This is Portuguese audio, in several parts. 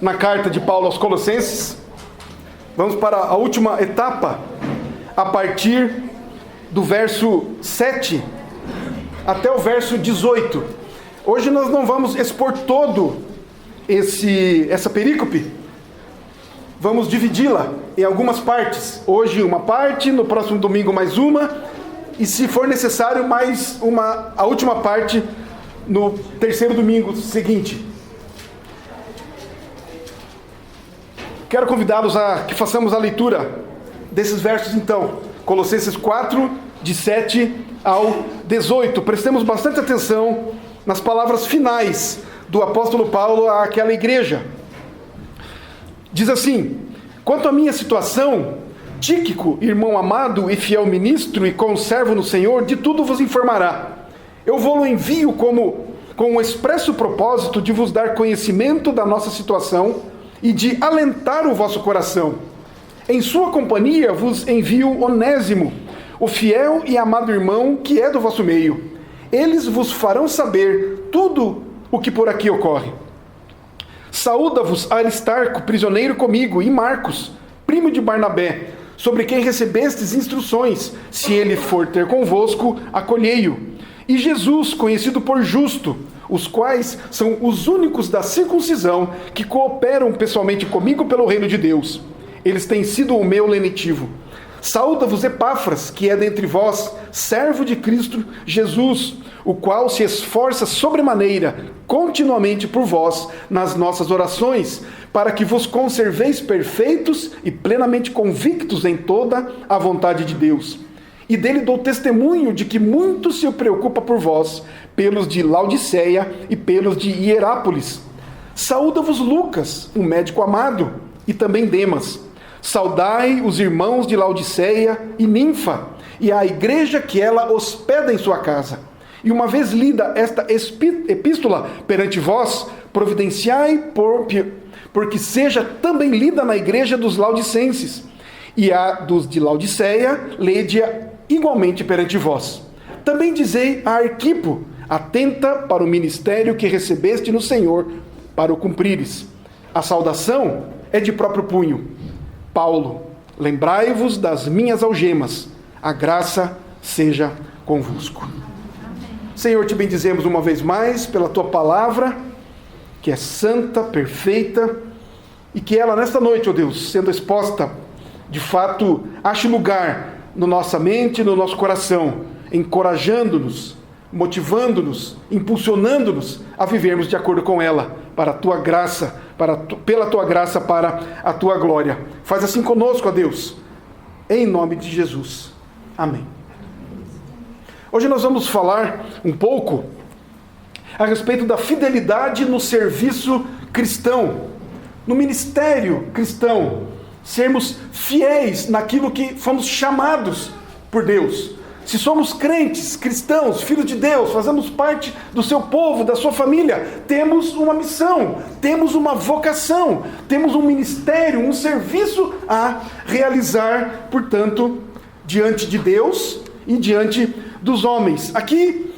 na carta de Paulo aos Colossenses. Vamos para a última etapa, a partir do verso 7 até o verso 18. Hoje nós não vamos expor todo essa perícope. Vamos dividi-la em algumas partes. Hoje uma parte, no próximo domingo mais uma, e se for necessário mais a última parte no terceiro domingo seguinte. Quero convidá-los a que façamos a leitura desses versos então. Colossenses 4, de 7 ao 18. Prestemos bastante atenção nas palavras finais do apóstolo Paulo àquela igreja. Diz assim: quanto à minha situação, Tíquico, irmão amado e fiel ministro e conservo no Senhor, de tudo vos informará. Eu vou-lo envio com o expresso propósito de vos dar conhecimento da nossa situação e de alentar o vosso coração. Em sua companhia vos envio Onésimo, o fiel e amado irmão que é do vosso meio. Eles vos farão saber tudo o que por aqui ocorre. Saúda-vos Aristarco, prisioneiro comigo, e Marcos, primo de Barnabé, sobre quem recebestes instruções. Se ele for ter convosco, acolhei-o. E Jesus, conhecido por Justo, os quais são os únicos da circuncisão que cooperam pessoalmente comigo pelo reino de Deus. Eles têm sido o meu lenitivo. Saúda-vos Epáfras, que é dentre vós, servo de Cristo Jesus, o qual se esforça sobremaneira, continuamente por vós, nas nossas orações, para que vos conserveis perfeitos e plenamente convictos em toda a vontade de Deus. E dele dou testemunho de que muito se preocupa por vós, pelos de Laodiceia e pelos de Hierápolis. Saúda-vos Lucas, um médico amado, e também Demas. Saudai os irmãos de Laodiceia e Ninfa, e a igreja que ela hospeda em sua casa. E uma vez lida esta epístola perante vós, providenciai porque seja também lida na igreja dos Laodicenses, e a dos de Laodiceia, lede-a igualmente perante vós. Também dizei a Arquipo, atenta para o ministério que recebeste no Senhor, para o cumprires. A saudação é de próprio punho. Paulo, lembrai-vos das minhas algemas, a graça seja convosco. Senhor, te bendizemos uma vez mais pela tua palavra, que é santa, perfeita, e que ela nesta noite, ó Deus, sendo exposta, de fato, ache lugar na nossa mente, no nosso coração, encorajando-nos, motivando-nos, impulsionando-nos a vivermos de acordo com ela, para a tua graça, pela tua graça, para a tua glória. Faz assim conosco, ó Deus, em nome de Jesus. Amém. Hoje nós vamos falar um pouco a respeito da fidelidade no serviço cristão, no ministério cristão, sermos fiéis naquilo que fomos chamados por Deus. Se somos crentes, cristãos, filhos de Deus, fazemos parte do seu povo, da sua família, temos uma missão, temos uma vocação, temos um ministério, um serviço a realizar, portanto, diante de Deus e diante dos homens. Aqui,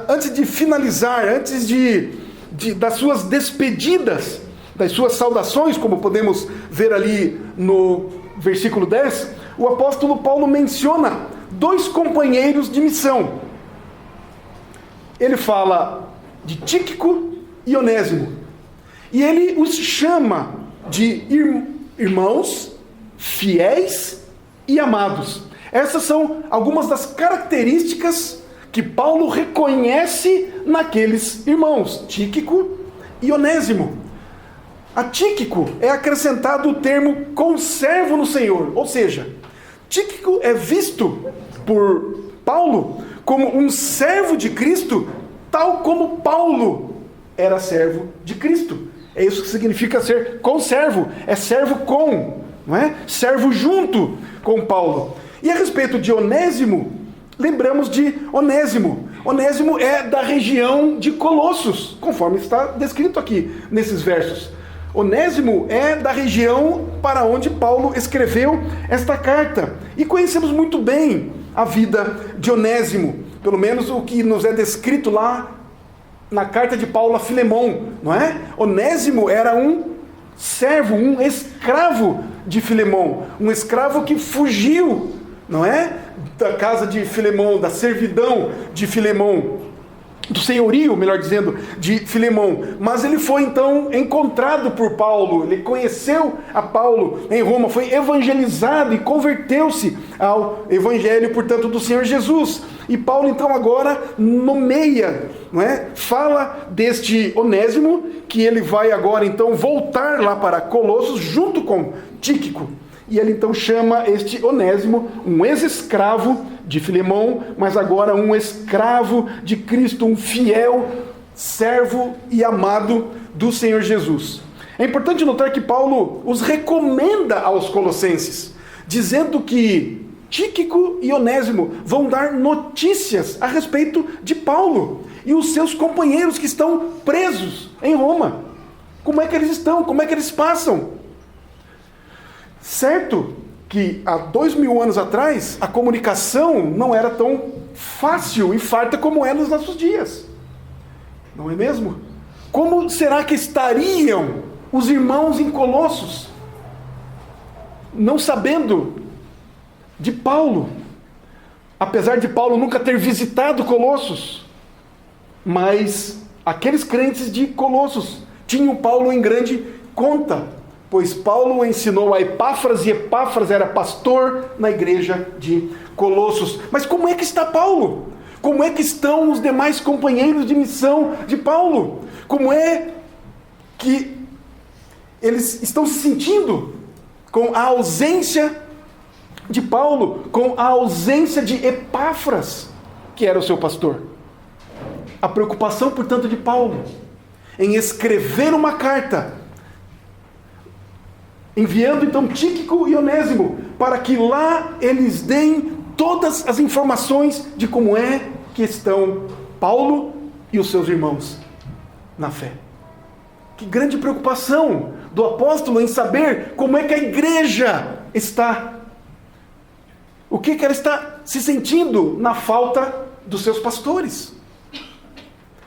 antes de finalizar, antes das suas despedidas, das suas saudações, como podemos ver ali no versículo 10, o apóstolo Paulo menciona 2 companheiros de missão. Ele fala de Tíquico e Onésimo. E ele os chama de irmãos, fiéis e amados. Essas são algumas das características que Paulo reconhece naqueles irmãos, Tíquico e Onésimo. A Tíquico é acrescentado o termo conservo no Senhor, ou seja, Tíquico é visto por Paulo como um servo de Cristo, tal como Paulo era servo de Cristo. É isso que significa ser conservo, é servo com, não é? Servo junto com Paulo. E a respeito de Onésimo, lembramos de Onésimo. Onésimo é da região de Colossos, conforme está descrito aqui nesses versos. Onésimo é da região para onde Paulo escreveu esta carta. E conhecemos muito bem a vida de Onésimo, pelo menos o que nos é descrito lá na carta de Paulo a Filemão, não é? Onésimo era um servo, um escravo de Filemão, um escravo que fugiu, não é? Da casa de Filemão, da servidão de Filemão, do senhorio, melhor dizendo, de Filemão. Mas ele foi então encontrado por Paulo, ele conheceu a Paulo em Roma, foi evangelizado e converteu-se ao evangelho, portanto, do Senhor Jesus. E Paulo então agora nomeia, não é? Fala deste Onésimo, que ele vai agora então voltar lá para Colossos junto com Tíquico. E ele então chama este Onésimo, um ex-escravo de Filemão, mas agora um escravo de Cristo, um fiel servo e amado do Senhor Jesus. É importante notar que Paulo os recomenda aos colossenses, dizendo que Tíquico e Onésimo vão dar notícias a respeito de Paulo e os seus companheiros que estão presos em Roma. Como é que eles estão? Como é que eles passam? Certo que há 2000 anos atrás a comunicação não era tão fácil e farta como é nos nossos dias. Não é mesmo? Como será que estariam os irmãos em Colossos, não sabendo de Paulo? Apesar de Paulo nunca ter visitado Colossos, mas aqueles crentes de Colossos tinham Paulo em grande conta, pois Paulo ensinou a Epáfras, e Epáfras era pastor na igreja de Colossos. Mas como é que está Paulo? Como é que estão os demais companheiros de missão de Paulo? Como é que eles estão se sentindo com a ausência de Paulo, com a ausência de Epáfras, que era o seu pastor? A preocupação, portanto, de Paulo em escrever uma carta, enviando então Tíquico e Onésimo, para que lá eles deem todas as informações de como é que estão Paulo e os seus irmãos na fé. Que grande preocupação do apóstolo em saber como é que a igreja está. O que ela está se sentindo na falta dos seus pastores.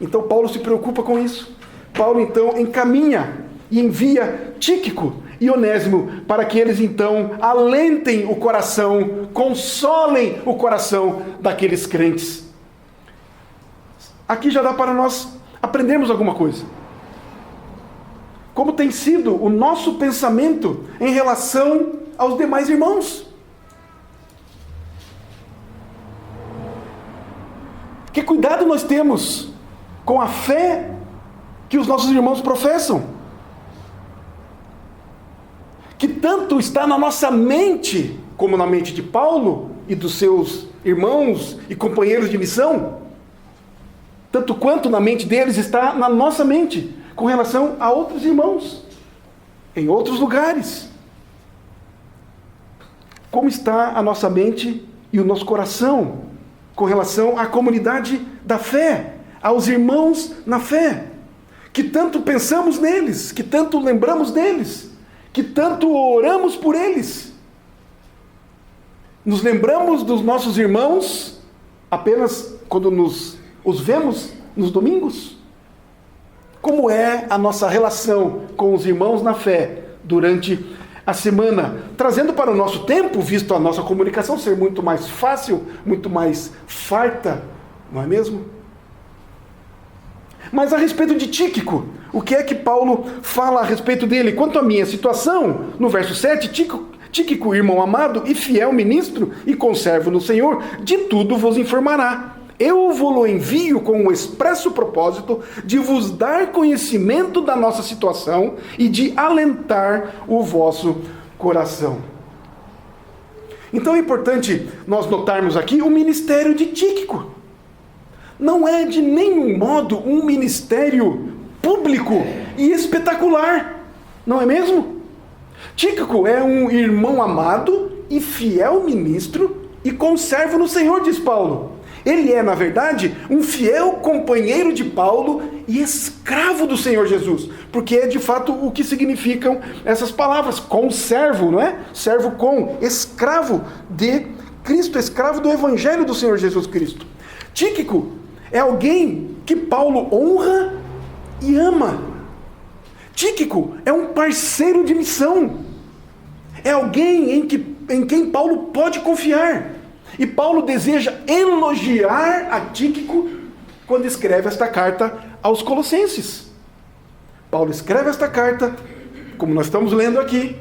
Então Paulo se preocupa com isso. Paulo então encaminha e envia Tíquico e Onésimo para que eles então alentem o coração, consolem o coração daqueles crentes. Aqui já dá para nós aprendermos alguma coisa. Como tem sido o nosso pensamento em relação aos demais irmãos? Que cuidado nós temos com a fé que os nossos irmãos professam? Que tanto está na nossa mente, como na mente de Paulo e dos seus irmãos e companheiros de missão, tanto quanto na mente deles está na nossa mente, com relação a outros irmãos, em outros lugares. Como está a nossa mente e o nosso coração com relação à comunidade da fé, aos irmãos na fé, que tanto pensamos neles, que tanto lembramos deles, que tanto oramos por eles? Nos lembramos dos nossos irmãos apenas quando os vemos nos domingos? Como é a nossa relação com os irmãos na fé durante a semana? Trazendo para o nosso tempo, visto a nossa comunicação ser muito mais fácil, muito mais farta, não é mesmo? Mas a respeito de Tíquico, o que é que Paulo fala a respeito dele? Quanto à minha situação, no verso 7, Tíquico, irmão amado e fiel ministro e conservo no Senhor, de tudo vos informará. Eu vos envio com o expresso propósito de vos dar conhecimento da nossa situação e de alentar o vosso coração. Então é importante nós notarmos aqui o ministério de Tíquico. Não é de nenhum modo um ministério público e espetacular, não é mesmo? Tíquico é um irmão amado e fiel ministro e conservo no Senhor, diz Paulo. Ele é, na verdade, um fiel companheiro de Paulo e escravo do Senhor Jesus, porque é de fato o que significam essas palavras, conservo, não é? Servo com, escravo de Cristo, escravo do Evangelho do Senhor Jesus Cristo. Tíquico é alguém que Paulo honra e ama. Tíquico é um parceiro de missão. É alguém em quem Paulo pode confiar. E Paulo deseja elogiar a Tíquico quando escreve esta carta aos Colossenses. Paulo escreve esta carta, como nós estamos lendo aqui,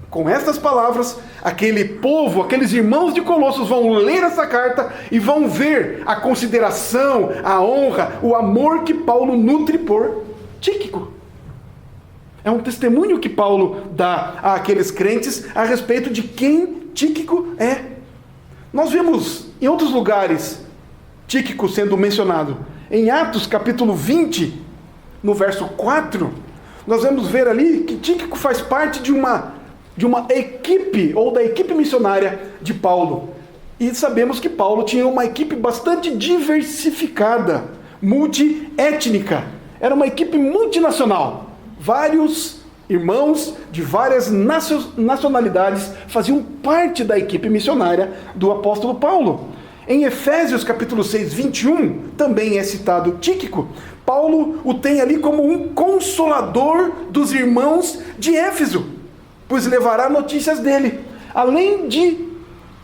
com estas palavras. Aquele povo, aqueles irmãos de Colossos vão ler essa carta e vão ver a consideração, a honra, o amor que Paulo nutre por Tíquico. É um testemunho que Paulo dá àqueles crentes a respeito de quem Tíquico é. Nós vemos em outros lugares Tíquico sendo mencionado. Em Atos capítulo 20, no verso 4, nós vamos ver ali que Tíquico faz parte de uma equipe, ou da equipe missionária de Paulo. E sabemos que Paulo tinha uma equipe bastante diversificada, multiétnica. Era uma equipe multinacional. Vários irmãos de várias nacionalidades faziam parte da equipe missionária do apóstolo Paulo. Em Efésios capítulo 6, 21, também é citado Tíquico. Paulo o tem ali como um consolador dos irmãos de Éfeso, pois levará notícias dele. Além de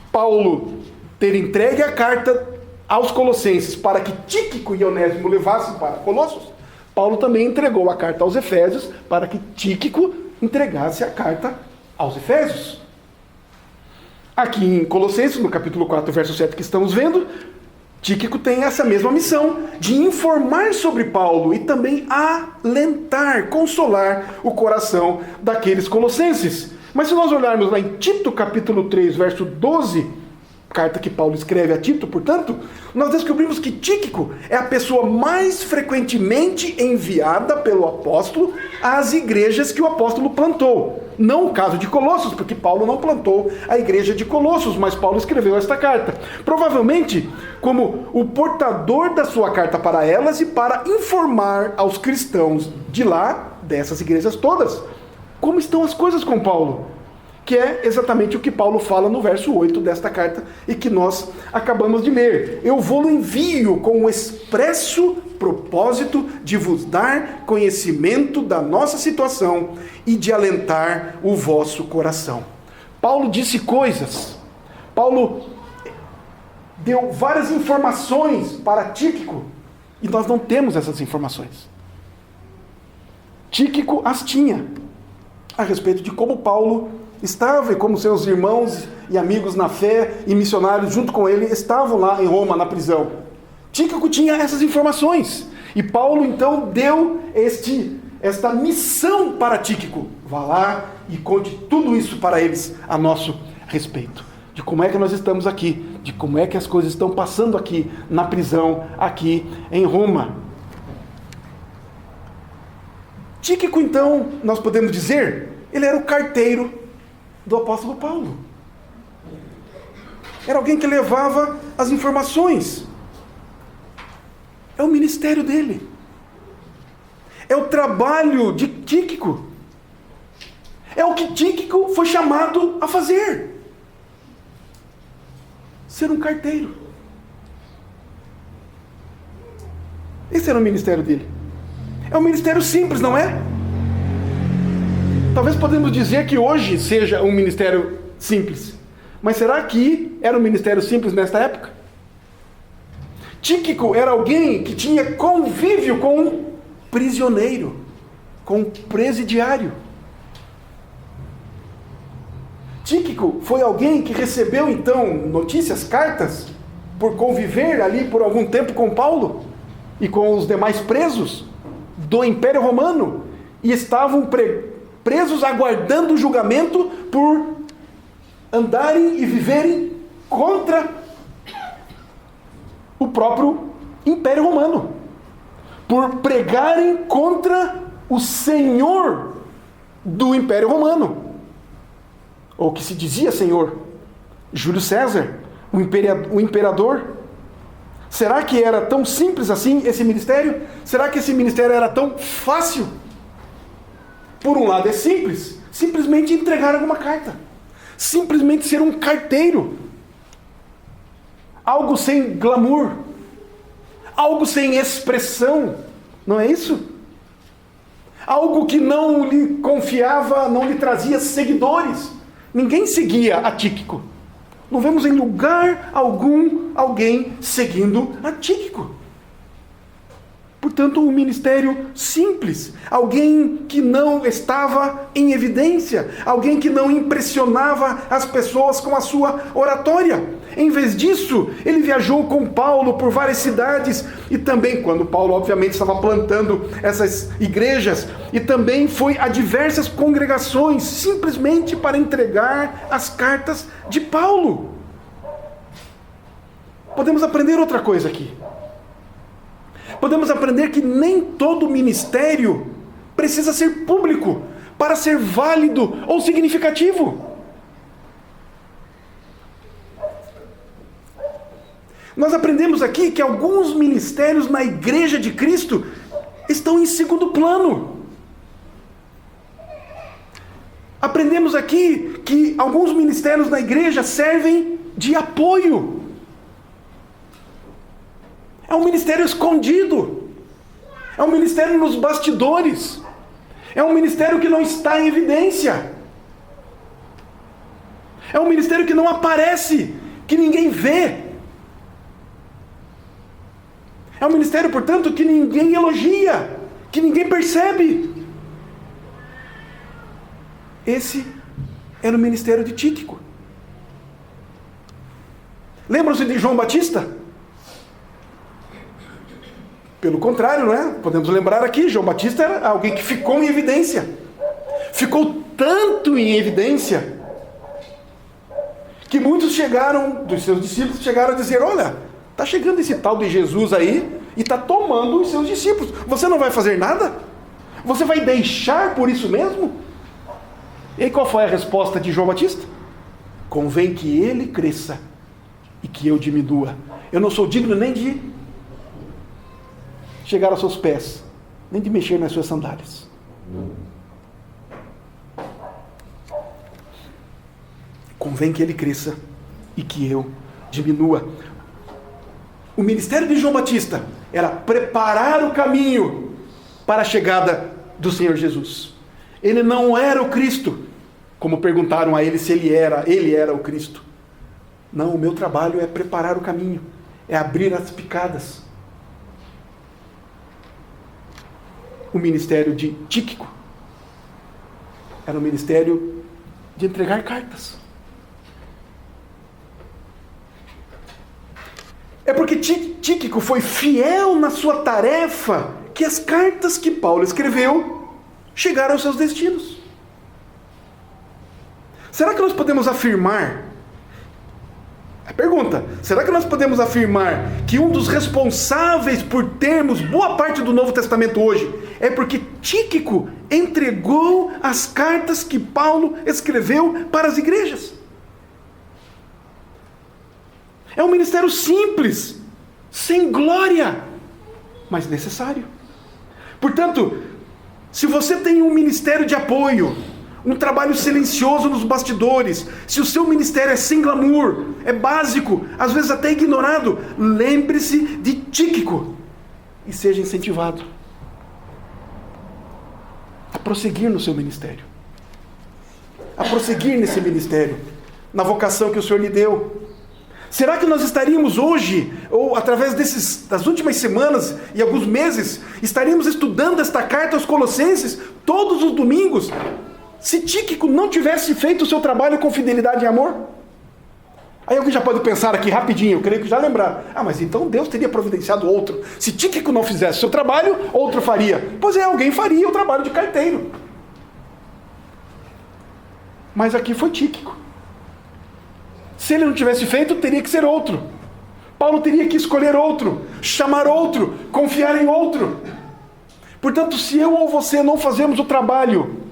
Paulo ter entregue a carta aos Colossenses para que Tíquico e Onésimo levassem para Colossos, Paulo também entregou a carta aos Efésios para que Tíquico entregasse a carta aos Efésios. Aqui em Colossenses, no capítulo 4, verso 7 que estamos vendo, Tíquico tem essa mesma missão de informar sobre Paulo e também alentar, consolar o coração daqueles colossenses. Mas se nós olharmos lá em Tito capítulo 3, verso 12, carta que Paulo escreve a Tito, portanto, nós descobrimos que Tíquico é a pessoa mais frequentemente enviada pelo apóstolo às igrejas que o apóstolo plantou. Não o caso de Colossos, porque Paulo não plantou a igreja de Colossos, mas Paulo escreveu esta carta. Provavelmente como o portador da sua carta para elas e para informar aos cristãos de lá, dessas igrejas todas, como estão as coisas com Paulo. Que é exatamente o que Paulo fala no verso 8 desta carta e que nós acabamos de ler. Eu vou envio com o expresso propósito de vos dar conhecimento da nossa situação e de alentar o vosso coração. Paulo disse coisas, Paulo deu várias informações para Tíquico e nós não temos essas informações. Tíquico as tinha a respeito de como Paulo estava e como seus irmãos e amigos na fé e missionários junto com ele estavam lá em Roma, na prisão. Tíquico tinha essas informações. E Paulo então deu esta missão para Tíquico. Vá lá e conte tudo isso para eles a nosso respeito. De como é que nós estamos aqui, de como é que as coisas estão passando aqui na prisão, aqui em Roma. Tíquico então, nós podemos dizer, ele era o carteiro do apóstolo Paulo. Era alguém que levava as informações. É o ministério dele. É o trabalho de Tíquico. É o que Tíquico foi chamado a fazer. Ser um carteiro. Esse era o ministério dele. É um ministério simples, não é? Talvez podemos dizer que hoje seja um ministério simples. Mas será que era um ministério simples nesta época? Tíquico era alguém que tinha convívio com um prisioneiro, com um presidiário. Tíquico foi alguém que recebeu então notícias, cartas, por conviver ali por algum tempo com Paulo e com os demais presos do Império Romano e estavam presos aguardando o julgamento por andarem e viverem contra o próprio Império Romano, por pregarem contra o Senhor do Império Romano, ou que se dizia Senhor, Júlio César, o imperador. Será que era tão simples assim esse ministério? Será que esse ministério era tão fácil? Por um lado é simples, simplesmente entregar alguma carta, simplesmente ser um carteiro, algo sem glamour, algo sem expressão, não é isso? algo que não lhe confiava, não lhe trazia seguidores. Ninguém seguia a Tíquico. Não vemos em lugar algum alguém seguindo a Tíquico. Portanto, um ministério simples, alguém que não estava em evidência, alguém que não impressionava as pessoas com a sua oratória. Em vez disso, ele viajou com Paulo por várias cidades e também, quando Paulo obviamente estava plantando essas igrejas, e também foi a diversas congregações, simplesmente para entregar as cartas de Paulo. Podemos aprender outra coisa aqui. Podemos aprender que nem todo ministério precisa ser público para ser válido ou significativo. Nós aprendemos aqui que alguns ministérios na Igreja de Cristo estão em segundo plano. Aprendemos aqui que alguns ministérios na igreja servem de apoio. É um ministério escondido. É um ministério nos bastidores. É um ministério que não está em evidência. É um ministério que não aparece, que ninguém vê. É um ministério, portanto, que ninguém elogia, que ninguém percebe. Esse era o ministério de Tíquico. Lembram-se de João Batista? Pelo contrário, não é? Podemos lembrar aqui, João Batista era alguém que ficou em evidência. Ficou tanto em evidência que muitos dos seus discípulos chegaram a dizer: olha, está chegando esse tal de Jesus aí e está tomando os seus discípulos. Você não vai fazer nada? Você vai deixar por isso mesmo? E aí qual foi a resposta de João Batista? Convém que ele cresça e que eu diminua. Eu não sou digno nem de chegar aos seus pés, nem de mexer nas suas sandálias. Convém que ele cresça e que eu diminua. O ministério de João Batista era preparar o caminho para a chegada do Senhor Jesus. Ele não era o Cristo, como perguntaram a ele se ele era o Cristo. Não, o meu trabalho é preparar o caminho, é abrir as picadas. O ministério de Tíquico era o ministério de entregar cartas. É porque Tíquico foi fiel na sua tarefa que as cartas que Paulo escreveu chegaram aos seus destinos. Será que nós podemos afirmar? A pergunta: será que nós podemos afirmar que um dos responsáveis por termos boa parte do Novo Testamento hoje é porque Tíquico entregou as cartas que Paulo escreveu para as igrejas? É um ministério simples, sem glória, mas necessário. Portanto, se você tem um ministério de apoio, um trabalho silencioso nos bastidores, se o seu ministério é sem glamour, é básico, às vezes até ignorado, lembre-se de Tíquico e seja incentivado a prosseguir no seu ministério, a prosseguir nesse ministério, na vocação que o Senhor lhe deu. Será que nós estaríamos hoje, ou através das últimas semanas e alguns meses, estaríamos estudando esta carta aos Colossenses todos os domingos, se Tíquico não tivesse feito o seu trabalho com fidelidade e amor? Aí alguém já pode pensar aqui rapidinho, eu creio que já lembrar. Mas então Deus teria providenciado outro. Se Tíquico não fizesse o seu trabalho, outro faria. Pois é, alguém faria o trabalho de carteiro. Mas aqui foi Tíquico. Se ele não tivesse feito, teria que ser outro. Paulo teria que escolher outro, chamar outro, confiar em outro. Portanto, se eu ou você não fazemos o trabalho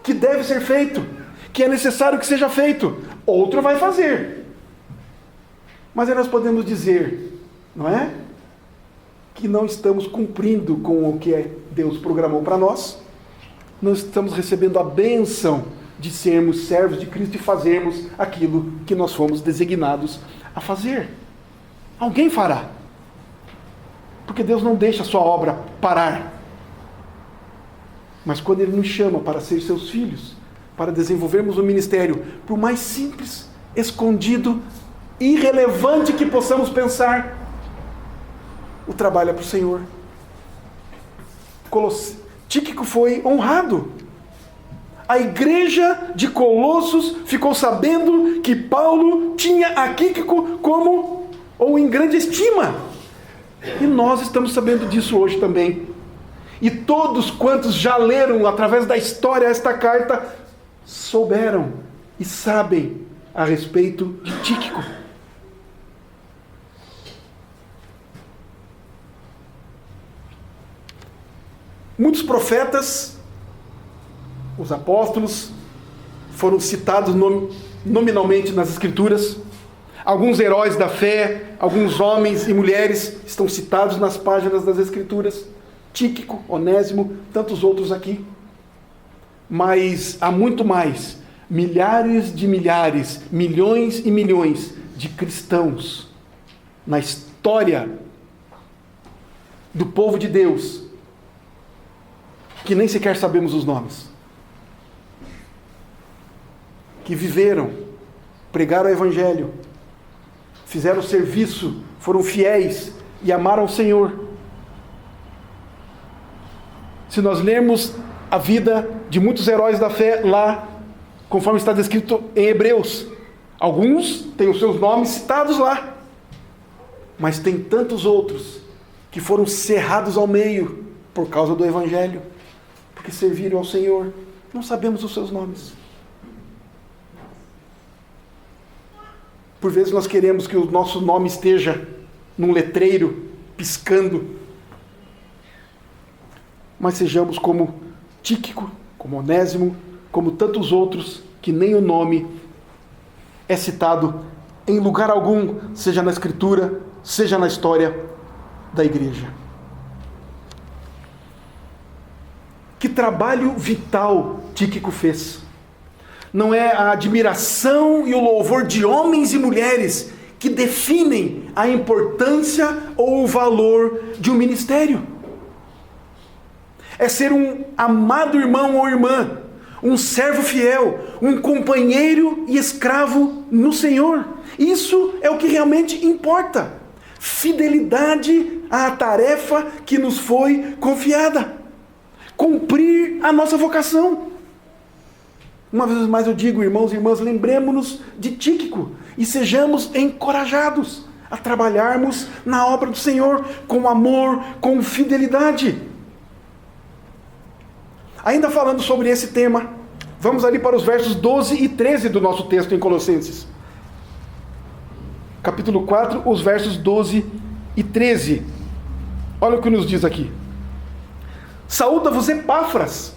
que deve ser feito, que é necessário que seja feito, outro vai fazer. Mas aí nós podemos dizer, não é? Que não estamos cumprindo com o que Deus programou para nós. Nós estamos recebendo a bênção de sermos servos de Cristo e fazermos aquilo que nós fomos designados a fazer. Alguém fará. Porque Deus não deixa a sua obra parar. Mas quando Ele nos chama para ser seus filhos, para desenvolvermos o ministério, por mais simples, escondido, irrelevante que possamos pensar, o trabalho é para o Senhor. Tíquico foi honrado. A igreja de Colossos ficou sabendo que Paulo tinha a Tíquico como, ou em grande estima. E nós estamos sabendo disso hoje também. E todos quantos já leram através da história esta carta, souberam e sabem a respeito de Tíquico. Muitos profetas, os apóstolos, foram citados nominalmente nas Escrituras. Alguns heróis da fé, alguns homens e mulheres estão citados nas páginas das Escrituras. Tíquico, Onésimo, tantos outros aqui. Mas há muito mais, milhares de milhares, milhões e milhões de cristãos na história do povo de Deus, que nem sequer sabemos os nomes, que viveram, pregaram o Evangelho, fizeram serviço, foram fiéis e amaram o Senhor. Se nós lermos a vida de muitos heróis da fé lá, conforme está descrito em Hebreus, alguns têm os seus nomes citados lá, mas tem tantos outros que foram cerrados ao meio por causa do Evangelho, porque serviram ao Senhor. Não sabemos os seus nomes. Por vezes nós queremos que o nosso nome esteja num letreiro, piscando. Mas sejamos como Tíquico, como Onésimo, como tantos outros, que nem o nome é citado em lugar algum, seja na Escritura, seja na história da igreja. Que trabalho vital Tíquico fez. Não é a admiração e o louvor de homens e mulheres que definem a importância ou o valor de um ministério. É ser um amado irmão ou irmã, um servo fiel, um companheiro e escravo no Senhor. Isso é o que realmente importa. Fidelidade à tarefa que nos foi confiada. Cumprir a nossa vocação. Uma vez mais eu digo, irmãos e irmãs, lembremos-nos de Tíquico e sejamos encorajados a trabalharmos na obra do Senhor com amor, com fidelidade. Ainda falando sobre esse tema, vamos ali para os versos 12 e 13 do nosso texto em Colossenses. Capítulo 4, os versos 12 e 13. Olha o que nos diz aqui. Saúda-vos Epáfras,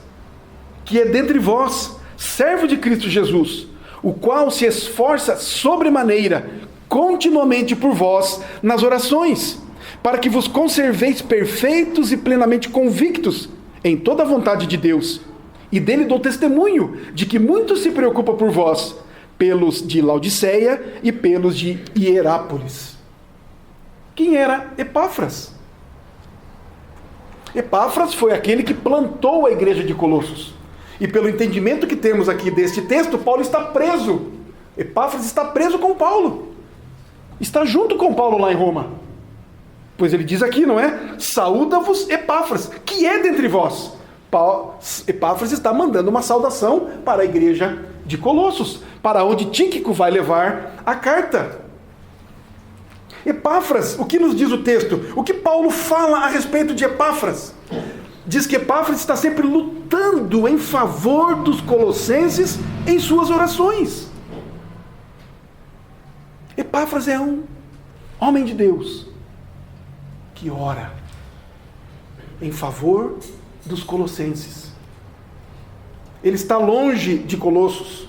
que é dentre vós, servo de Cristo Jesus, o qual se esforça sobremaneira, continuamente por vós, nas orações, para que vos conserveis perfeitos e plenamente convictos em toda a vontade de Deus. E dele dou testemunho de que muito se preocupa por vós, pelos de Laodiceia e pelos de Hierápolis. Quem era Epáfras? Epáfras foi aquele que plantou a igreja de Colossos. E pelo entendimento que temos aqui deste texto, Paulo está preso. Epáfras está preso com Paulo. Está junto com Paulo lá em Roma. Pois ele diz aqui, não é? Saúda-vos Epáfras, que é dentre vós. Epáfras está mandando uma saudação para a igreja de Colossos, para onde Tíquico vai levar a carta. Epáfras, o que nos diz o texto? O que Paulo fala a respeito de Epáfras? Diz que Epáfras está sempre lutando em favor dos colossenses em suas orações. Epáfras é um homem de Deus que ora em favor dos colossenses. Ele está longe de Colossos,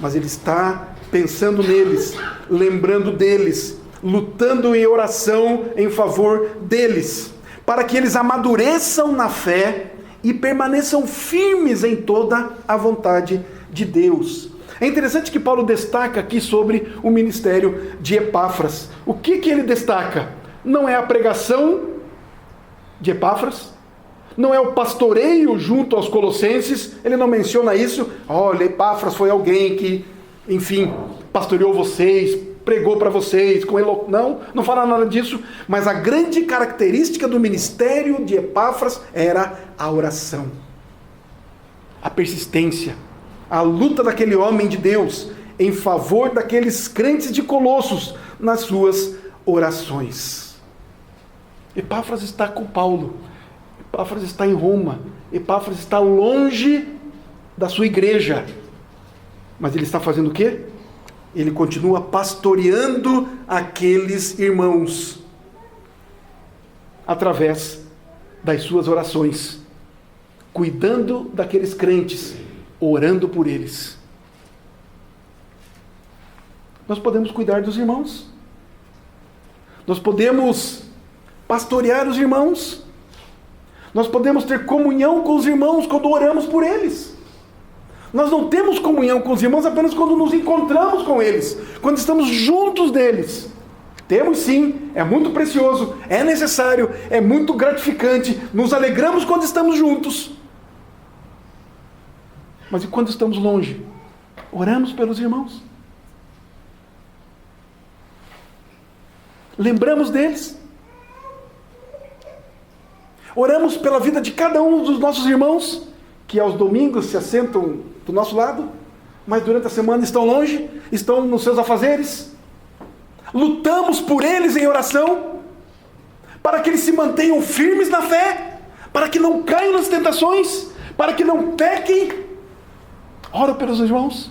mas ele está pensando neles, lembrando deles, lutando em oração em favor deles, para que eles amadureçam na fé e permaneçam firmes em toda a vontade de Deus. É interessante que Paulo destaca aqui sobre o ministério de Epáfras. O que ele destaca? Não é a pregação de Epáfras, não é o pastoreio junto aos colossenses, ele não menciona isso. Olha, Epáfras foi alguém que, enfim, pastoreou vocês, pregou para vocês, não fala nada disso, mas a grande característica do ministério de Epáfras era a oração, a persistência, a luta daquele homem de Deus em favor daqueles crentes de Colossos nas suas orações. Epáfras está com Paulo, Epáfras está em Roma, Epáfras está longe da sua igreja, mas ele está fazendo o quê? Ele continua pastoreando aqueles irmãos através das suas orações, cuidando daqueles crentes, orando por eles. Nós podemos cuidar dos irmãos, nós podemos pastorear os irmãos, nós podemos ter comunhão com os irmãos quando oramos por eles. Nós não temos comunhão com os irmãos apenas quando nos encontramos com eles, quando estamos juntos deles. Temos sim, é muito precioso, é necessário, é muito gratificante, nos alegramos quando estamos juntos. Mas e quando estamos longe? Oramos pelos irmãos. Lembramos deles. Oramos pela vida de cada um dos nossos irmãos, que aos domingos se assentam do nosso lado, mas durante a semana estão longe, estão nos seus afazeres. Lutamos por eles em oração, para que eles se mantenham firmes na fé, para que não caiam nas tentações, para que não pequem. Oro pelos irmãos.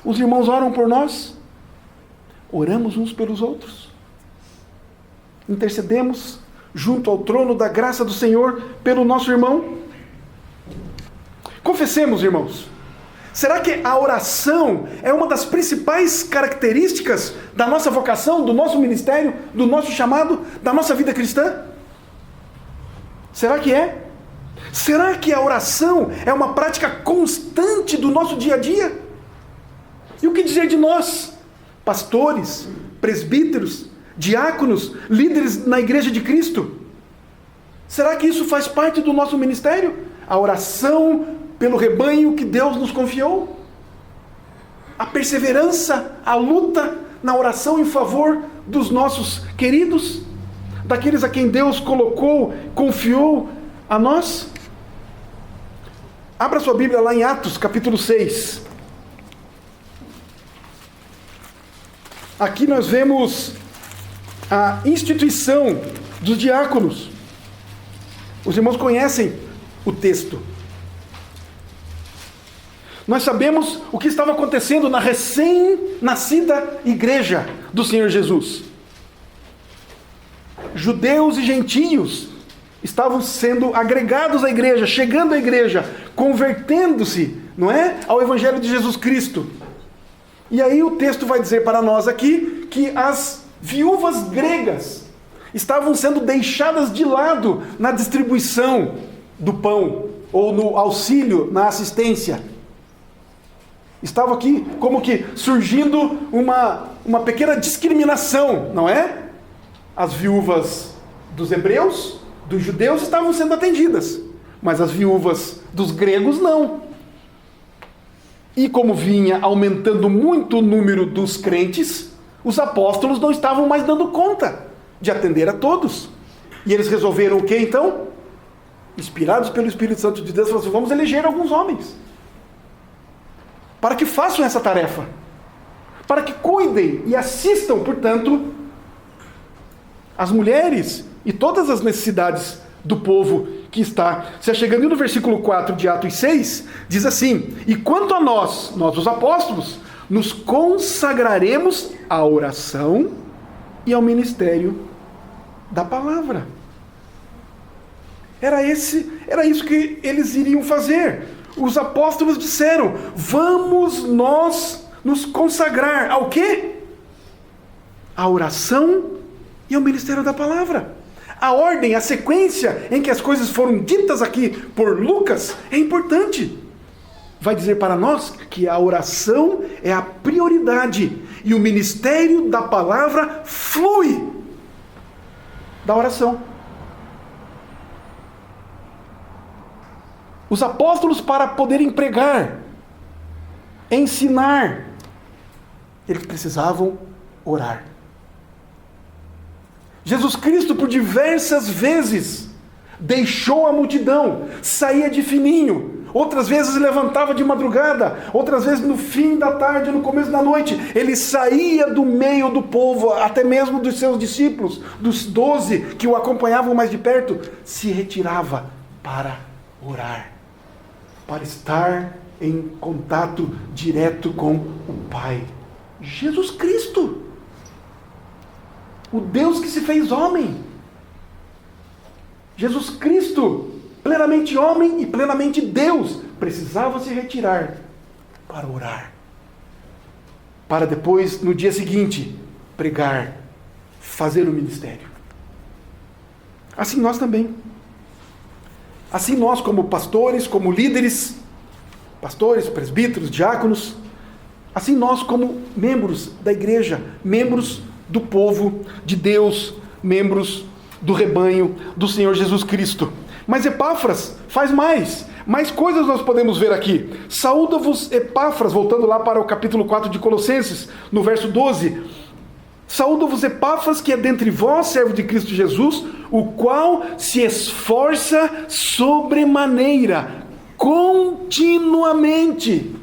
Os irmãos oram por nós. Oramos uns pelos outros. Intercedemos junto ao trono da graça do Senhor pelo nosso irmão. Confessemos, irmãos, será que a oração é uma das principais características da nossa vocação, do nosso ministério, do nosso chamado, da nossa vida cristã? Será que é? Será que a oração é uma prática constante do nosso dia a dia? E o que dizer de nós, pastores, presbíteros, diáconos, líderes na igreja de Cristo? Será que isso faz parte do nosso ministério? A oração pelo rebanho que Deus nos confiou? A perseverança, a luta na oração em favor dos nossos queridos? Daqueles a quem Deus colocou, confiou a nós? Abra sua Bíblia lá em Atos, capítulo 6. Aqui nós vemos a instituição dos diáconos. Os irmãos conhecem o texto. Nós sabemos o que estava acontecendo na recém-nascida igreja do Senhor Jesus. Judeus e gentios estavam sendo agregados à igreja, chegando à igreja, convertendo-se, não é, ao Evangelho de Jesus Cristo. E aí o texto vai dizer para nós aqui que as viúvas gregas estavam sendo deixadas de lado na distribuição do pão, ou no auxílio, na assistência. Estava aqui como que surgindo uma pequena discriminação, não é? As viúvas dos hebreus, dos judeus, estavam sendo atendidas, mas as viúvas dos gregos não. E como vinha aumentando muito o número dos crentes, os apóstolos não estavam mais dando conta de atender a todos. E eles resolveram o que então? Inspirados pelo Espírito Santo de Deus, falaram assim: vamos eleger alguns homens para que façam essa tarefa, para que cuidem e assistam, portanto, as mulheres e todas as necessidades do povo que está se achegando. E no versículo 4 de Atos 6, diz assim: e quanto a nós os apóstolos, nos consagraremos à oração e ao ministério da palavra. Era isso que eles iriam fazer. Os apóstolos disseram: vamos nós nos consagrar ao quê? À oração e ao ministério da palavra. A ordem, a sequência em que as coisas foram ditas aqui por Lucas é importante. Vai dizer para nós que a oração é a prioridade e o ministério da palavra flui da oração. Os apóstolos, para poderem pregar, ensinar, eles precisavam orar. Jesus Cristo, por diversas vezes, deixou a multidão, saía de fininho, outras vezes levantava de madrugada, outras vezes no fim da tarde, no começo da noite, ele saía do meio do povo, até mesmo dos seus discípulos, dos 12 que o acompanhavam mais de perto, se retirava para orar, para estar em contato direto com o Pai. Jesus Cristo, o Deus que se fez homem. Jesus Cristo, plenamente homem e plenamente Deus, precisava se retirar para orar, para depois, no dia seguinte, pregar, fazer o ministério. Assim nós também. Assim nós, como pastores, como líderes, pastores, presbíteros, diáconos, assim nós como membros da igreja, membros do povo de Deus, membros do rebanho do Senhor Jesus Cristo. Mas Epáfras faz mais coisas nós podemos ver aqui. Saúda-vos Epáfras, voltando lá para o capítulo 4 de Colossenses, no verso 12. Saúda-vos Epáfras, que é dentre vós, servo de Cristo Jesus, o qual se esforça sobremaneira, continuamente,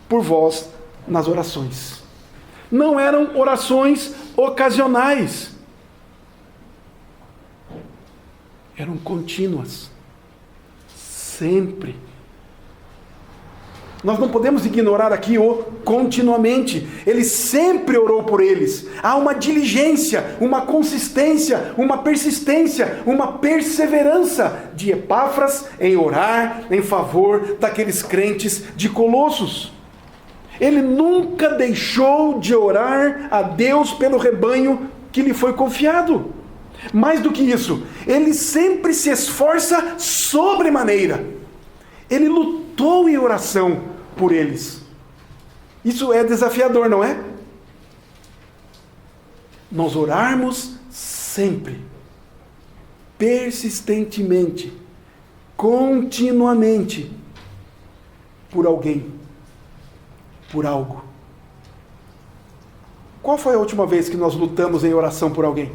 por vós nas orações. Não eram orações ocasionais, eram contínuas, sempre. Nós não podemos ignorar aqui o continuamente. Ele sempre orou por eles. Há uma diligência, uma consistência, uma persistência, uma perseverança de Epáfras em orar em favor daqueles crentes de Colossos. Ele nunca deixou de orar a Deus pelo rebanho que lhe foi confiado. Mais do que isso, ele sempre se esforça sobremaneira. Ele lutou em oração por eles. Isso é desafiador, não é? Nós orarmos sempre, persistentemente, continuamente, por alguém, por algo. Qual foi a última vez que nós lutamos em oração por alguém?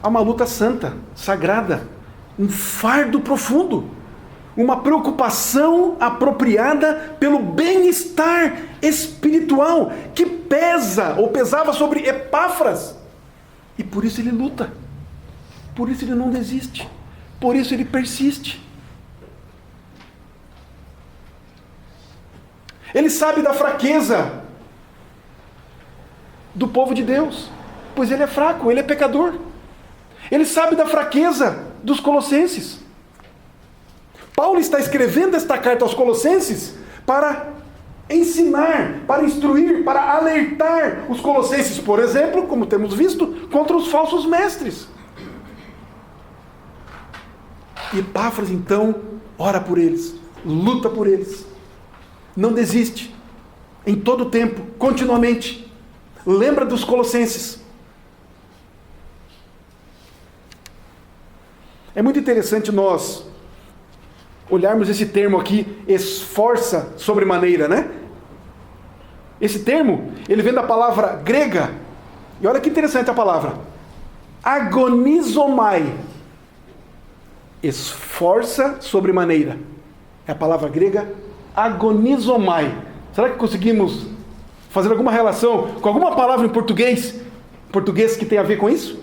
Há uma luta santa, sagrada, um fardo profundo, uma preocupação apropriada pelo bem-estar espiritual que pesa ou pesava sobre Epáfras. E por isso ele luta, por isso ele não desiste, por isso ele persiste. Ele sabe da fraqueza do povo de Deus, pois ele é fraco, ele é pecador. Ele sabe da fraqueza dos colossenses. Paulo está escrevendo esta carta aos colossenses para ensinar, para instruir, para alertar os colossenses, por exemplo, como temos visto, contra os falsos mestres. E Epáfras, então, ora por eles, luta por eles, não desiste, em todo o tempo, continuamente. Lembra dos colossenses. É muito interessante nós olharmos esse termo aqui, esforça sobremaneira, né? Esse termo, ele vem da palavra grega, e olha que interessante a palavra, agonizomai, esforça sobremaneira, é a palavra grega agonizomai. Será que conseguimos fazer alguma relação com alguma palavra em português que tem a ver com isso?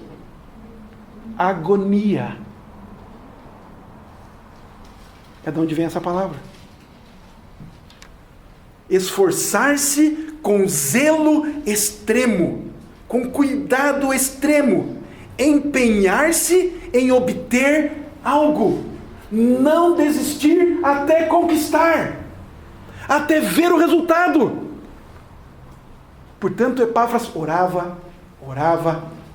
Agonia. É de onde vem essa palavra. Esforçar-se com zelo extremo, com cuidado extremo, empenhar-se em obter algo, não desistir até conquistar, até ver o resultado. Portanto, Epáfras orava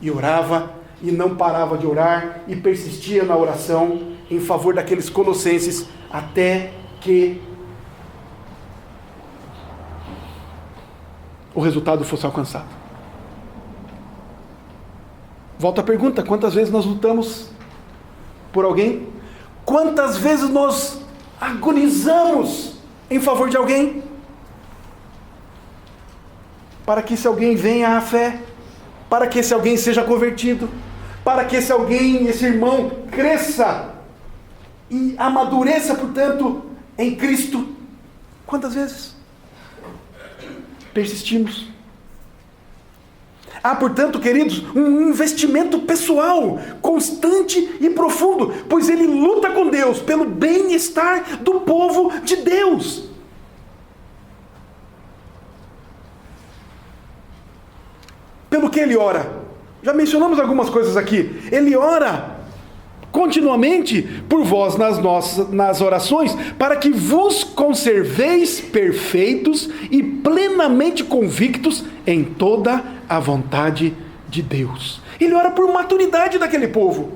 e não parava de orar e persistia na oração em favor daqueles colossenses até que o resultado fosse alcançado. Volta a pergunta: quantas vezes nós lutamos por alguém? Quantas vezes nós agonizamos em favor de alguém? Para que esse alguém venha à fé, para que esse alguém seja convertido, para que esse alguém, esse irmão, cresça e amadureça, portanto, em Cristo. Quantas vezes persistimos? Há, portanto, queridos, um investimento pessoal, constante e profundo, pois ele luta com Deus pelo bem-estar do povo de Deus. Pelo que ele ora? Já mencionamos algumas coisas aqui. Ele ora continuamente por vós nas orações, para que vos conserveis perfeitos e plenamente convictos em toda a vontade de Deus. Ele ora por maturidade daquele povo,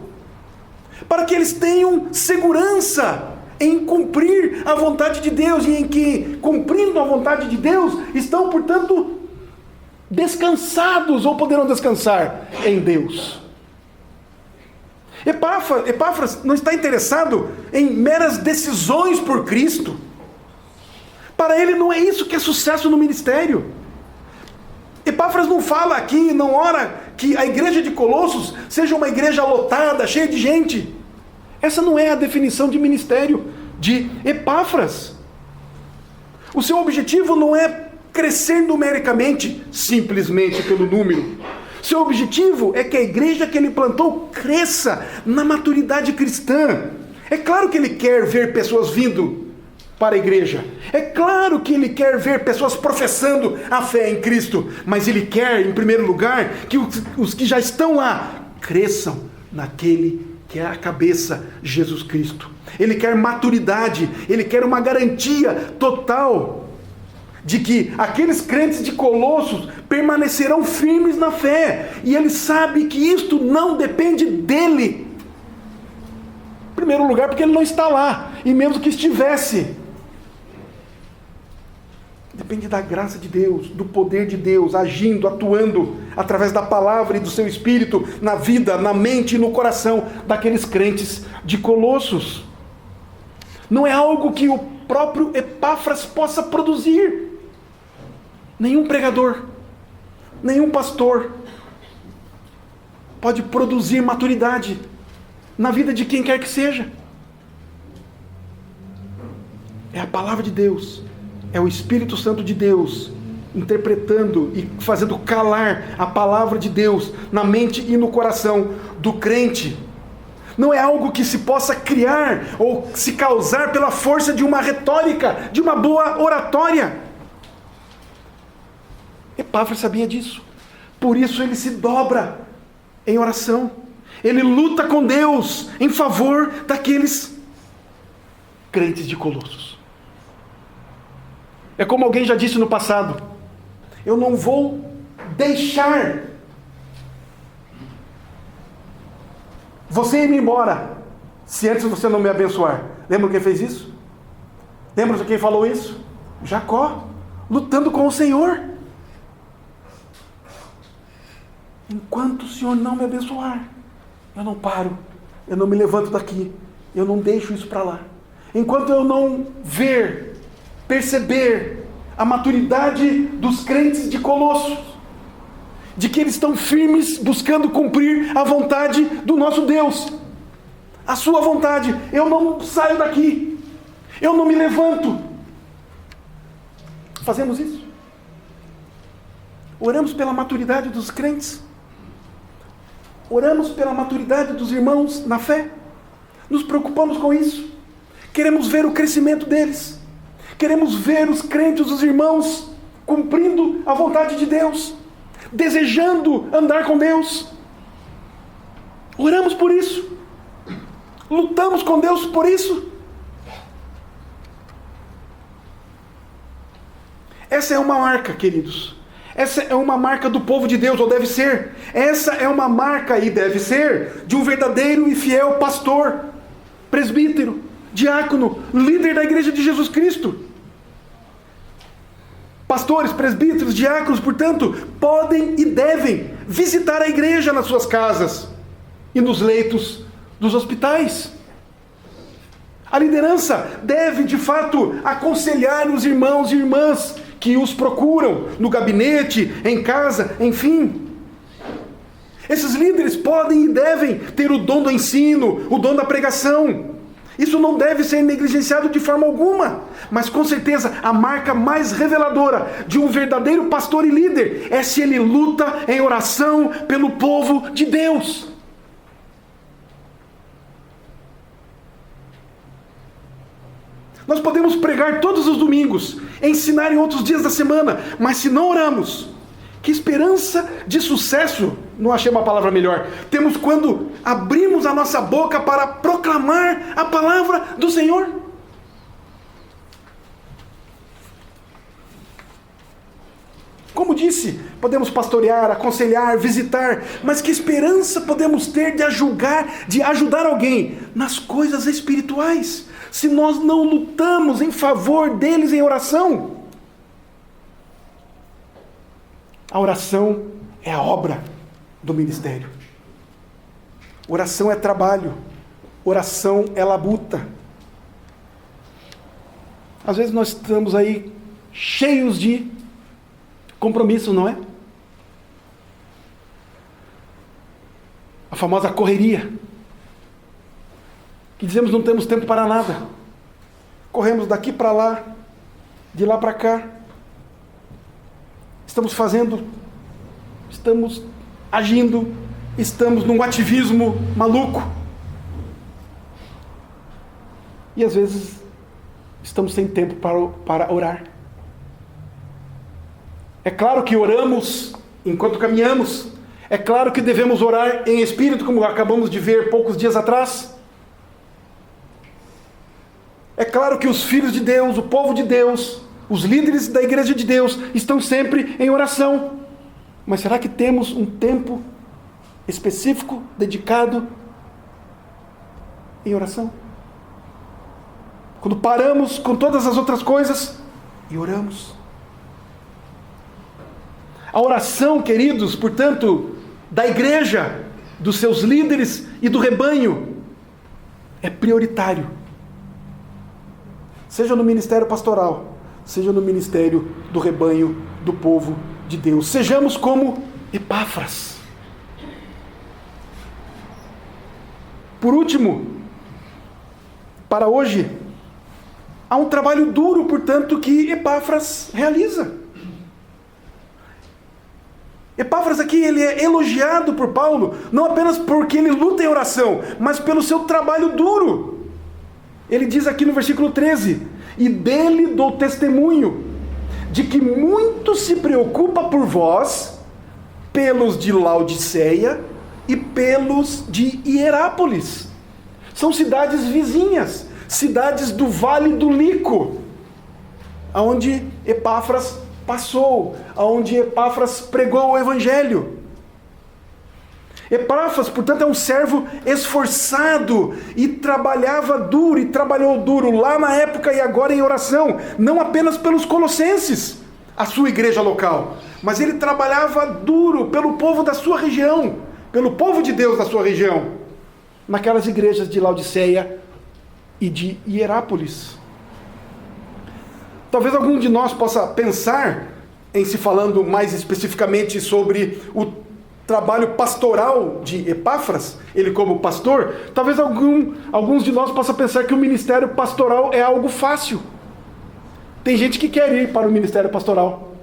para que eles tenham segurança em cumprir a vontade de Deus, e em que, cumprindo a vontade de Deus, estão, portanto, descansados, ou poderão descansar em Deus. Epáfras não está interessado em meras decisões por Cristo. Para ele não é isso que é sucesso no ministério. Epáfras não fala aqui, não ora que a igreja de Colossos seja uma igreja lotada, cheia de gente. Essa não é a definição de ministério de Epáfras. O seu objetivo não é crescer numericamente, simplesmente pelo número. Seu objetivo é que a igreja que ele plantou cresça na maturidade cristã. É claro que ele quer ver pessoas vindo para a igreja. É claro que ele quer ver pessoas professando a fé em Cristo. Mas ele quer, em primeiro lugar, que os que já estão lá cresçam naquele que é a cabeça, Jesus Cristo. Ele quer maturidade, ele quer uma garantia total de que aqueles crentes de Colossos permanecerão firmes na fé, e ele sabe que isto não depende dele. Em primeiro lugar, porque ele não está lá, e mesmo que estivesse, depende da graça de Deus, do poder de Deus, agindo, atuando, através da palavra e do seu Espírito, na vida, na mente e no coração daqueles crentes de Colossos. Não é algo que o próprio Epáfras possa produzir. Nenhum pregador, nenhum pastor pode produzir maturidade na vida de quem quer que seja. É a palavra de Deus, é o Espírito Santo de Deus interpretando e fazendo calar a palavra de Deus na mente e no coração do crente. Não é algo que se possa criar ou se causar pela força de uma retórica, de uma boa oratória. Epáfras sabia disso, por isso ele se dobra em oração, ele luta com Deus em favor daqueles crentes de Colossos. É como alguém já disse no passado: eu não vou deixar você ir embora se antes você não me abençoar. Lembra quem fez isso? Lembra de quem falou isso? Jacó, lutando com o Senhor. Enquanto o Senhor não me abençoar, eu não paro, eu não me levanto daqui, eu não deixo isso para lá. Enquanto eu não perceber a maturidade dos crentes de Colossos, de que eles estão firmes buscando cumprir a vontade do nosso Deus, a sua vontade, eu não saio daqui, eu não me levanto. Fazemos isso? Oramos pela maturidade dos crentes? Oramos pela maturidade dos irmãos na fé? Nos preocupamos com isso? Queremos ver o crescimento deles? Queremos ver os crentes, os irmãos, cumprindo a vontade de Deus? Desejando andar com Deus? Oramos por isso? Lutamos com Deus por isso? Essa é uma marca, queridos. Essa é uma marca do povo de Deus, ou deve ser. Essa é uma marca, e deve ser, de um verdadeiro e fiel pastor, presbítero, diácono, líder da igreja de Jesus Cristo. Pastores, presbíteros, diáconos, portanto, podem e devem visitar a igreja nas suas casas e nos leitos dos hospitais. A liderança deve, de fato, aconselhar os irmãos e irmãs que os procuram no gabinete, em casa, enfim. Esses líderes podem e devem ter o dom do ensino, o dom da pregação. Isso não deve ser negligenciado de forma alguma, mas com certeza a marca mais reveladora de um verdadeiro pastor e líder é se ele luta em oração pelo povo de Deus. Nós podemos pregar todos os domingos, ensinar em outros dias da semana, mas se não oramos, que esperança de sucesso, não achei uma palavra melhor, temos quando abrimos a nossa boca para proclamar a palavra do Senhor? Como disse, podemos pastorear, aconselhar, visitar, mas que esperança podemos ter de ajudar alguém nas coisas espirituais, se nós não lutamos em favor deles em oração? A oração é a obra do ministério. Oração é trabalho. Oração é labuta. Às vezes nós estamos aí cheios de compromisso, não é? A famosa correria. Que dizemos não temos tempo para nada. Corremos daqui para lá, de lá para cá. Estamos fazendo, estamos agindo, estamos num ativismo maluco. E às vezes estamos sem tempo para orar. É claro que oramos enquanto caminhamos. É claro que devemos orar em espírito, como acabamos de ver poucos dias atrás. É claro que os filhos de Deus, o povo de Deus, os líderes da igreja de Deus estão sempre em oração. Mas será que temos um tempo específico dedicado em oração? Quando paramos com todas as outras coisas e oramos. A oração, queridos, portanto, da igreja, dos seus líderes e do rebanho, é prioritário. Seja no ministério pastoral, seja no ministério do rebanho do povo de Deus. Sejamos como Epáfras. Por último, para hoje, há um trabalho duro, portanto, que Epáfras realiza. Epáfras aqui, ele é elogiado por Paulo, não apenas porque ele luta em oração, mas pelo seu trabalho duro. Ele diz aqui no versículo 13, e dele dou testemunho, de que muito se preocupa por vós, pelos de Laodiceia e pelos de Hierápolis. São cidades vizinhas, cidades do Vale do Lico, onde Epáfras passou, onde Epáfras pregou o Evangelho. Epáfras, portanto, é um servo esforçado e trabalhava duro, e trabalhou duro lá na época e agora em oração, não apenas pelos colossenses, a sua igreja local, mas ele trabalhava duro pelo povo da sua região, pelo povo de Deus da sua região, naquelas igrejas de Laodiceia e de Hierápolis. Talvez algum de nós possa pensar, em se falando mais especificamente sobre o trabalho pastoral de Epáfras, ele como pastor, talvez alguns de nós possam pensar que o ministério pastoral é algo fácil. Tem gente que quer ir para o ministério pastoral,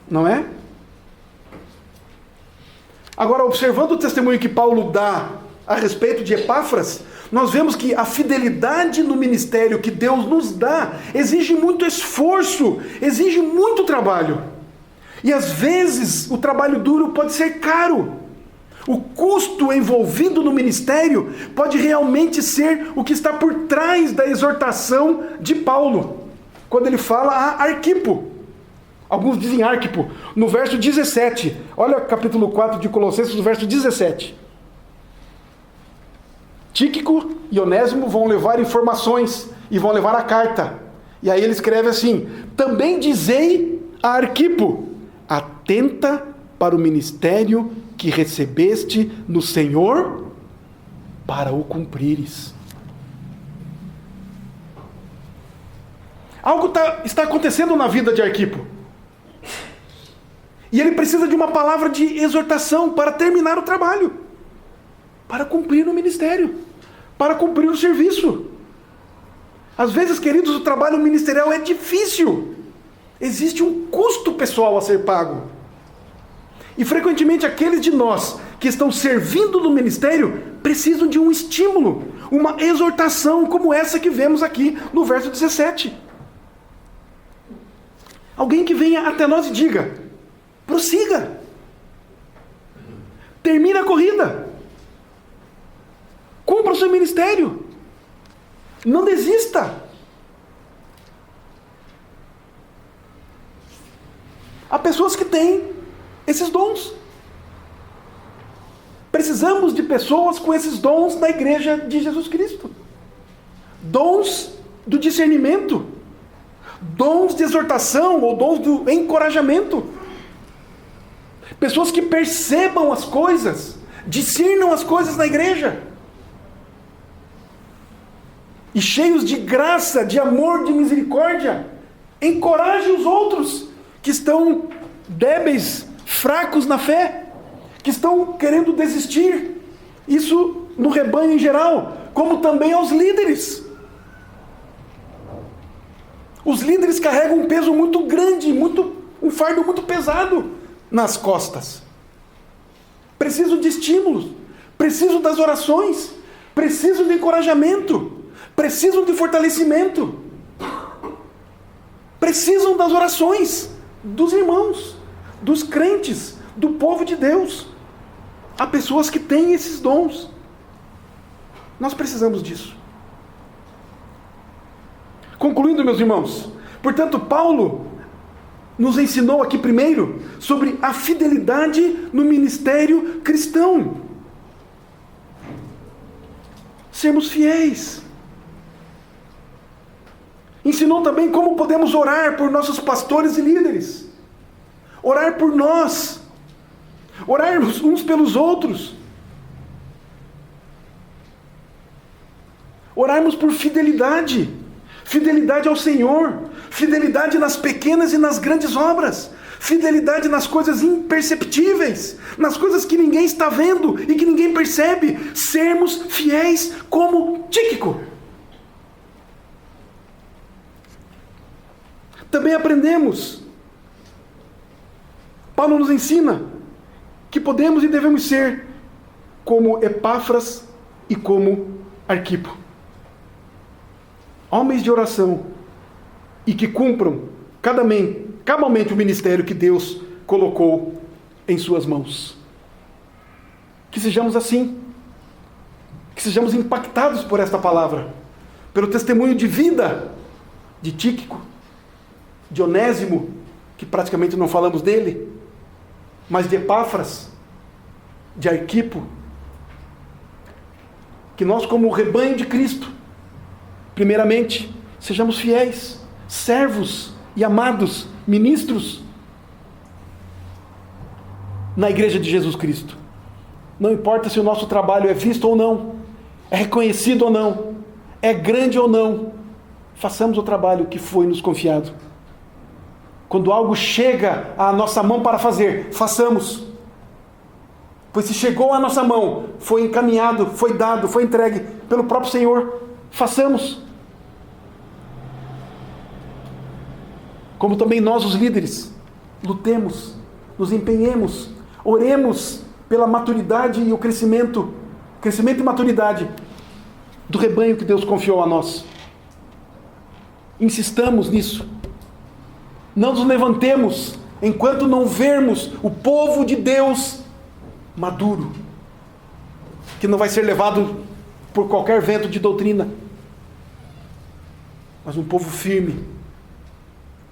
não é? Agora, observando o testemunho que Paulo dá a respeito de Epáfras, nós vemos que a fidelidade no ministério que Deus nos dá exige muito esforço, exige muito trabalho. E às vezes o trabalho duro pode ser caro. O custo envolvido no ministério pode realmente ser o que está por trás da exortação de Paulo, quando ele fala a Arquipo. Alguns dizem Arquipo, no verso 17. Olha o capítulo 4 de Colossenses, no verso 17. Tíquico e Onésimo vão levar informações e vão levar a carta. E aí ele escreve assim: também dizei a Arquipo, atenta para o ministério que recebeste no Senhor, para o cumprires. Algo está acontecendo na vida de Arquipo. E ele precisa de uma palavra de exortação para terminar o trabalho, para cumprir o ministério, para cumprir o serviço. Às vezes, queridos, o trabalho ministerial é difícil. Existe um custo pessoal a ser pago. E frequentemente aqueles de nós que estão servindo no ministério precisam de um estímulo, uma exortação como essa que vemos aqui no verso 17. Alguém que venha até nós e diga: prossiga, termine a corrida, cumpra o seu ministério, não desista. Há pessoas que têm esses dons. Precisamos de pessoas com esses dons na igreja de Jesus Cristo. Dons do discernimento, dons de exortação ou dons do encorajamento. Pessoas que percebam as coisas, discernam as coisas na igreja. E cheios de graça, de amor, de misericórdia, encorajem os outros que estão débeis, fracos na fé, que estão querendo desistir. Isso no rebanho em geral, como também aos líderes. Os líderes carregam um peso muito grande, um fardo muito pesado nas costas. Preciso de estímulos, preciso das orações, preciso de encorajamento, precisam de fortalecimento, precisam das orações dos irmãos, dos crentes, do povo de Deus. Há pessoas que têm esses dons. Nós precisamos disso. Concluindo, meus irmãos, portanto, Paulo nos ensinou aqui primeiro sobre a fidelidade no ministério cristão. Sermos fiéis. Ensinou também como podemos orar por nossos pastores e líderes. Orar por nós. Orarmos uns pelos outros. Orarmos por fidelidade. Fidelidade ao Senhor. Fidelidade nas pequenas e nas grandes obras. Fidelidade nas coisas imperceptíveis. Nas coisas que ninguém está vendo e que ninguém percebe. Sermos fiéis como Tíquico. Também aprendemos, Paulo nos ensina que podemos e devemos ser como Epáfras e como Arquipo. Homens de oração e que cumpram cabalmente o ministério que Deus colocou em suas mãos. Que sejamos assim, que sejamos impactados por esta palavra, pelo testemunho de vida de Tíquico, de Onésimo, que praticamente não falamos dele, mas de Epáfras, de Arquipo, que nós, como rebanho de Cristo, primeiramente, sejamos fiéis, servos e amados, ministros na igreja de Jesus Cristo. Não importa se o nosso trabalho é visto ou não, é reconhecido ou não, é grande ou não, façamos o trabalho que foi nos confiado. Quando algo chega à nossa mão para fazer, façamos. Pois se chegou à nossa mão, foi encaminhado, foi dado, foi entregue pelo próprio Senhor, façamos. Como também nós, os líderes, lutemos, nos empenhemos, oremos pela maturidade e o crescimento e maturidade do rebanho que Deus confiou a nós. Insistamos nisso. Não nos levantemos enquanto não vermos o povo de Deus maduro, que não vai ser levado por qualquer vento de doutrina, mas um povo firme,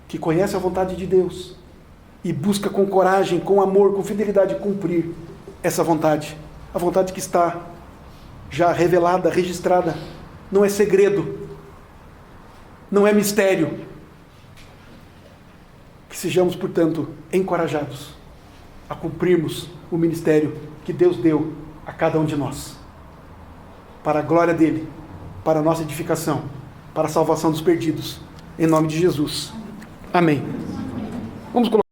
que conhece a vontade de Deus e busca com coragem, com amor, com fidelidade cumprir essa vontade, a vontade que está já revelada, registrada, não é segredo, não é mistério. Que sejamos, portanto, encorajados a cumprirmos o ministério que Deus deu a cada um de nós, para a glória dele, para a nossa edificação, para a salvação dos perdidos, em nome de Jesus. Amém. Vamos colocar